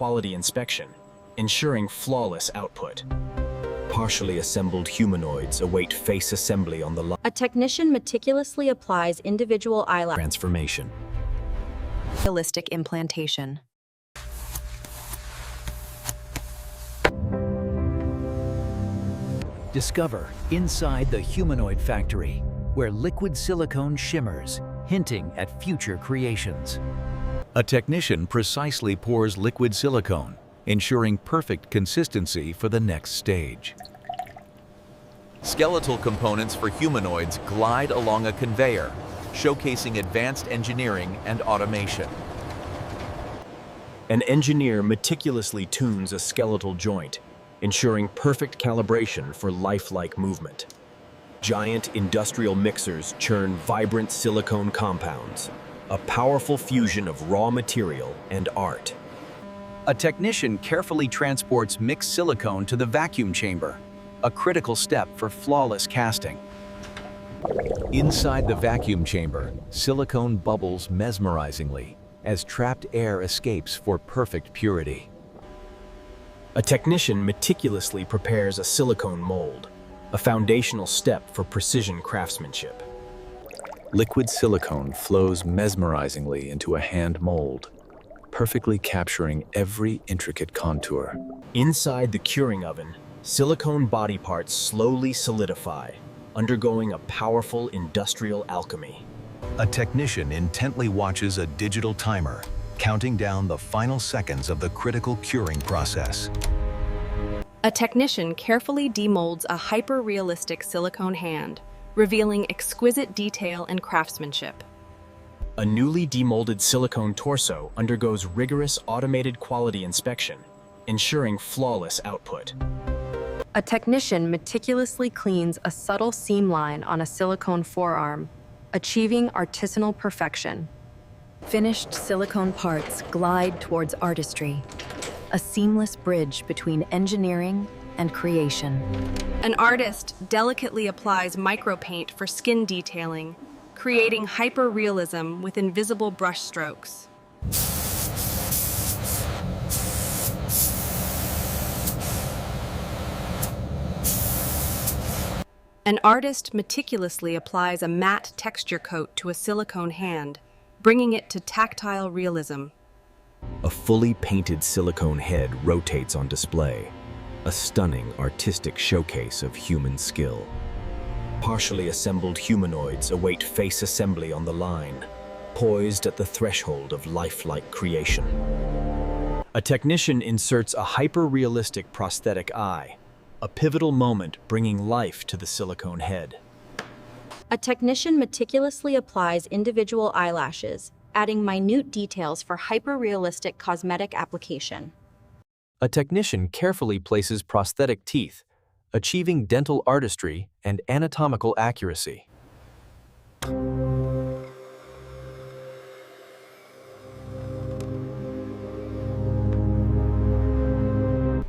quality inspection, ensuring flawless output. Partially assembled humanoids await face assembly on the line. A technician meticulously applies individual eyelash Transformation. realistic implantation. Discover inside the humanoid factory, where liquid silicone shimmers, hinting at future creations. A technician precisely pours liquid silicone, ensuring perfect consistency for the next stage. Skeletal components for humanoids glide along a conveyor, showcasing advanced engineering and automation. An engineer meticulously tunes a skeletal joint, ensuring perfect calibration for lifelike movement. Giant industrial mixers churn vibrant silicone compounds, a powerful fusion of raw material and art. A technician carefully transports mixed silicone to the vacuum chamber, a critical step for flawless casting. Inside the vacuum chamber, silicone bubbles mesmerizingly as trapped air escapes for perfect purity. A technician meticulously prepares a silicone mold, a foundational step for precision craftsmanship. Liquid silicone flows mesmerizingly into a hand mold, perfectly capturing every intricate contour. Inside the curing oven, silicone body parts slowly solidify, undergoing a powerful industrial alchemy. A technician intently watches a digital timer, counting down the final seconds of the critical curing process. A technician carefully demolds a hyper-realistic silicone hand, revealing exquisite detail and craftsmanship. A newly demolded silicone torso undergoes rigorous automated quality inspection, ensuring flawless output. A technician meticulously cleans a subtle seam line on a silicone forearm, achieving artisanal perfection. Finished silicone parts glide towards artistry, a seamless bridge between engineering and creation. An artist delicately applies micropaint for skin detailing, creating hyper-realism with invisible brush strokes. An artist meticulously applies a matte texture coat to a silicone hand, bringing it to tactile realism. A fully painted silicone head rotates on display, a stunning artistic showcase of human skill. Partially assembled humanoids await face assembly on the line, poised at the threshold of lifelike creation. A technician inserts a hyper-realistic prosthetic eye, a pivotal moment bringing life to the silicone head. A technician meticulously applies individual eyelashes, adding minute details for hyper-realistic cosmetic application. A technician carefully places prosthetic teeth, achieving dental artistry and anatomical accuracy.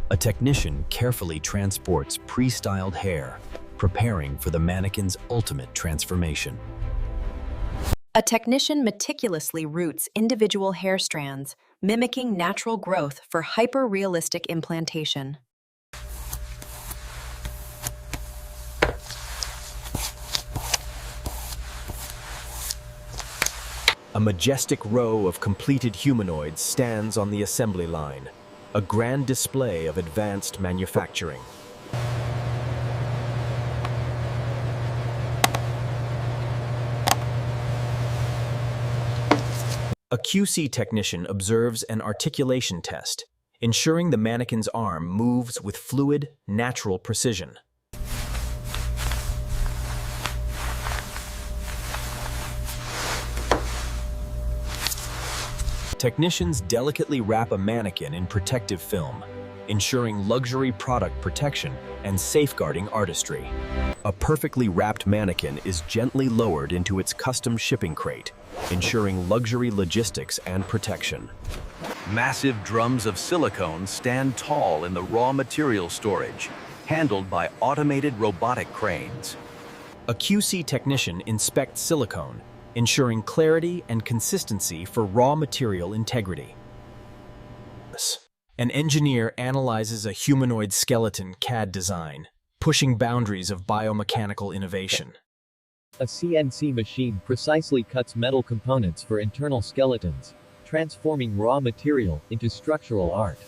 A technician carefully transports pre-styled hair, preparing for the mannequin's ultimate transformation. A technician meticulously roots individual hair strands, mimicking natural growth for hyper-realistic implantation. A majestic row of completed humanoids stands on the assembly line, a grand display of advanced manufacturing. A QC technician observes an articulation test, ensuring the mannequin's arm moves with fluid, natural precision. Technicians delicately wrap a mannequin in protective film, ensuring luxury product protection and safeguarding artistry. A perfectly wrapped mannequin is gently lowered into its custom shipping crate, ensuring luxury logistics and protection. Massive drums of silicone stand tall in the raw material storage, handled by automated robotic cranes. A QC technician inspects silicone, ensuring clarity and consistency for raw material integrity. An engineer analyzes a humanoid skeleton CAD design, pushing boundaries of biomechanical innovation. A CNC machine precisely cuts metal components for internal skeletons, transforming raw material into structural art.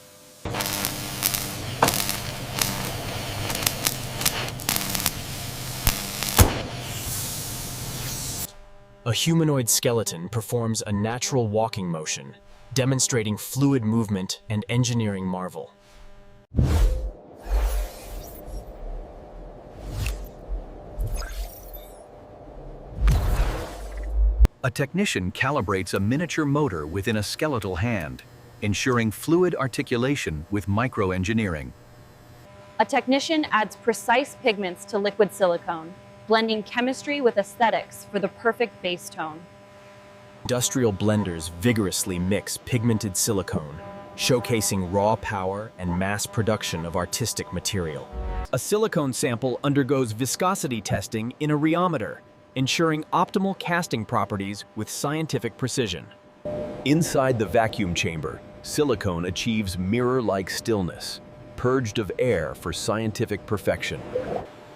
A humanoid skeleton performs a natural walking motion, demonstrating fluid movement and engineering marvel. A technician calibrates a miniature motor within a skeletal hand, ensuring fluid articulation with microengineering. A technician adds precise pigments to liquid silicone, blending chemistry with aesthetics for the perfect base tone. Industrial blenders vigorously mix pigmented silicone, showcasing raw power and mass production of artistic material. A silicone sample undergoes viscosity testing in a rheometer, ensuring optimal casting properties with scientific precision. Inside the vacuum chamber, silicone achieves mirror-like stillness, purged of air for scientific perfection.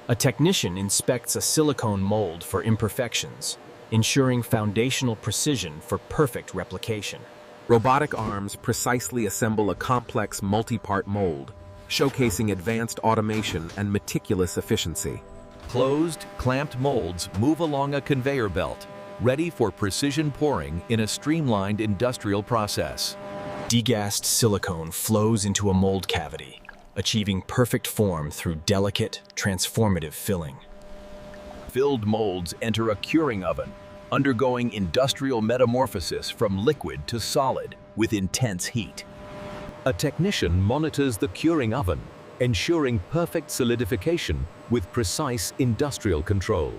A technician inspects a silicone mold for imperfections, ensuring foundational precision for perfect replication. Robotic arms precisely assemble a complex multi-part mold, showcasing advanced automation and meticulous efficiency. Closed, clamped molds move along a conveyor belt, ready for precision pouring in a streamlined industrial process. Degassed silicone flows into a mold cavity, achieving perfect form through delicate, transformative filling. Filled molds enter a curing oven, undergoing industrial metamorphosis from liquid to solid with intense heat. A technician monitors the curing oven, ensuring perfect solidification with precise industrial control.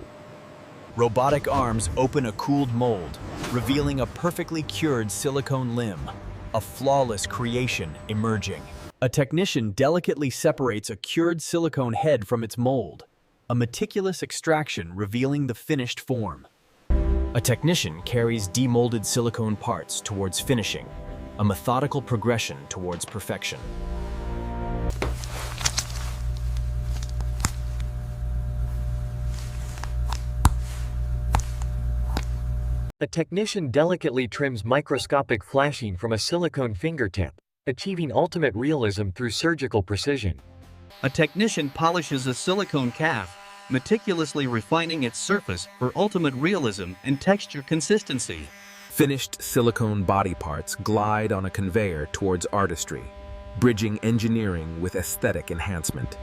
Robotic arms open a cooled mold, revealing a perfectly cured silicone limb, a flawless creation emerging. A technician delicately separates a cured silicone head from its mold, a meticulous extraction revealing the finished form. A technician carries demolded silicone parts towards finishing, a methodical progression towards perfection. A technician delicately trims microscopic flashing from a silicone fingertip, achieving ultimate realism through surgical precision. A technician polishes a silicone calf, meticulously refining its surface for ultimate realism and texture consistency. Finished silicone body parts glide on a conveyor towards artistry, bridging engineering with aesthetic enhancement.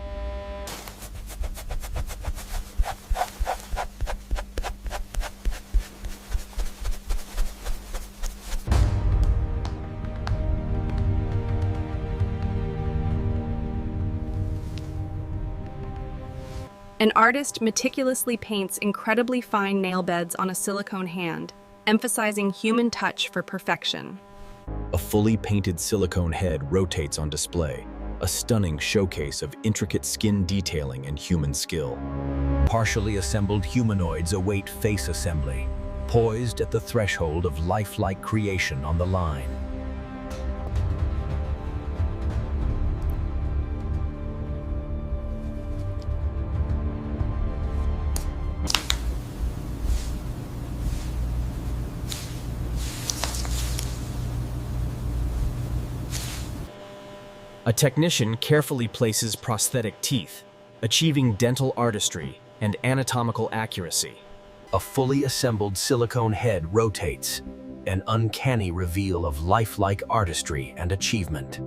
An artist meticulously paints incredibly fine nail beds on a silicone hand, emphasizing human touch for perfection. A fully painted silicone head rotates on display, a stunning showcase of intricate skin detailing and human skill. Partially assembled humanoids await face assembly, poised at the threshold of lifelike creation on the line. A technician carefully places prosthetic teeth, achieving dental artistry and anatomical accuracy. A fully assembled silicone head rotates, an uncanny reveal of lifelike artistry and achievement.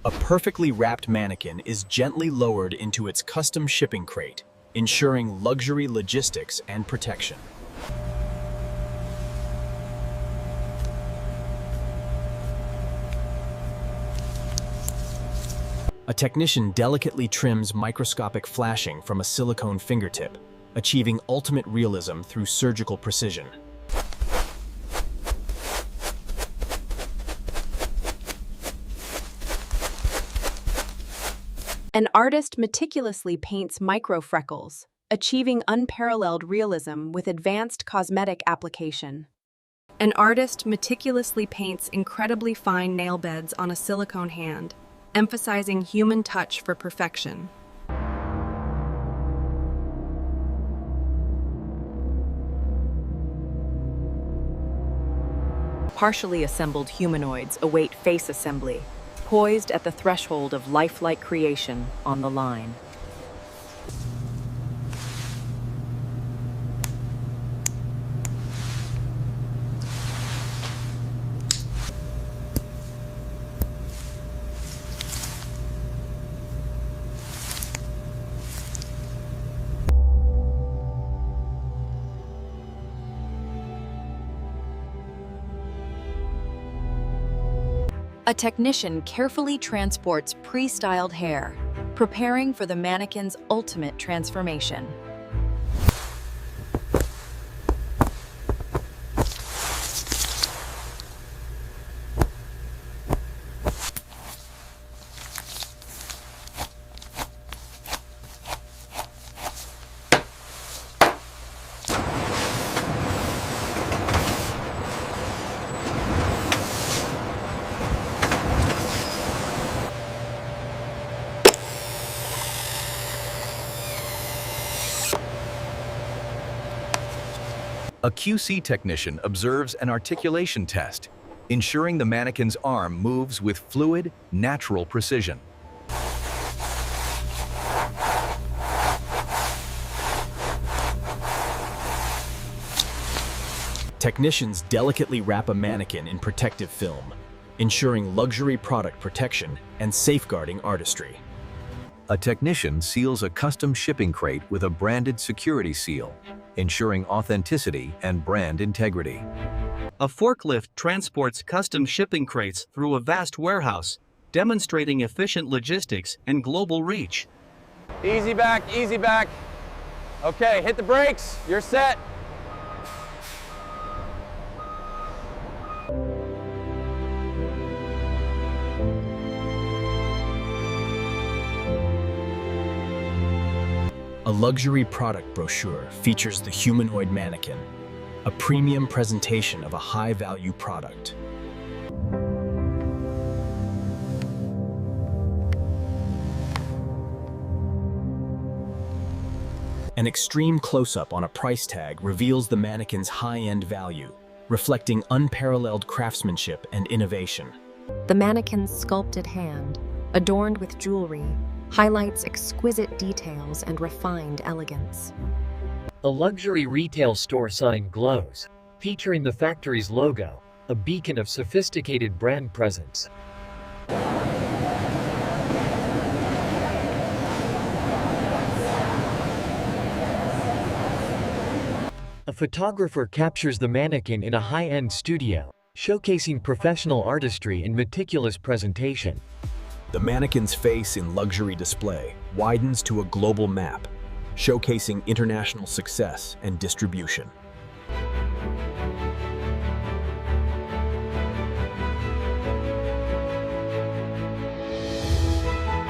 A perfectly wrapped mannequin is gently lowered into its custom shipping crate, ensuring luxury logistics and protection. A technician delicately trims microscopic flashing from a silicone fingertip, achieving ultimate realism through surgical precision. An artist meticulously paints micro-freckles, achieving unparalleled realism with advanced cosmetic application. An artist meticulously paints incredibly fine nail beds on a silicone hand, emphasizing human touch for perfection. Partially assembled humanoids await face assembly, poised at the threshold of lifelike creation on the line. A technician carefully transports pre-styled hair, preparing for the mannequin's ultimate transformation. A QC technician observes an articulation test, ensuring the mannequin's arm moves with fluid, natural precision. Technicians delicately wrap a mannequin in protective film, ensuring luxury product protection and safeguarding artistry. A technician seals a custom shipping crate with a branded security seal, ensuring authenticity and brand integrity. A forklift transports custom shipping crates through a vast warehouse, demonstrating efficient logistics and global reach. Easy back, easy back. Okay, hit the brakes, you're set. A luxury product brochure features the humanoid mannequin, a premium presentation of a high-value product. An extreme close-up on a price tag reveals the mannequin's high-end value, reflecting unparalleled craftsmanship and innovation. The mannequin's sculpted hand, adorned with jewelry, highlights exquisite details and refined elegance. A luxury retail store sign glows, featuring the factory's logo, a beacon of sophisticated brand presence. A photographer captures the mannequin in a high-end studio, showcasing professional artistry and meticulous presentation. The mannequin's face in luxury display widens to a global map, showcasing international success and distribution.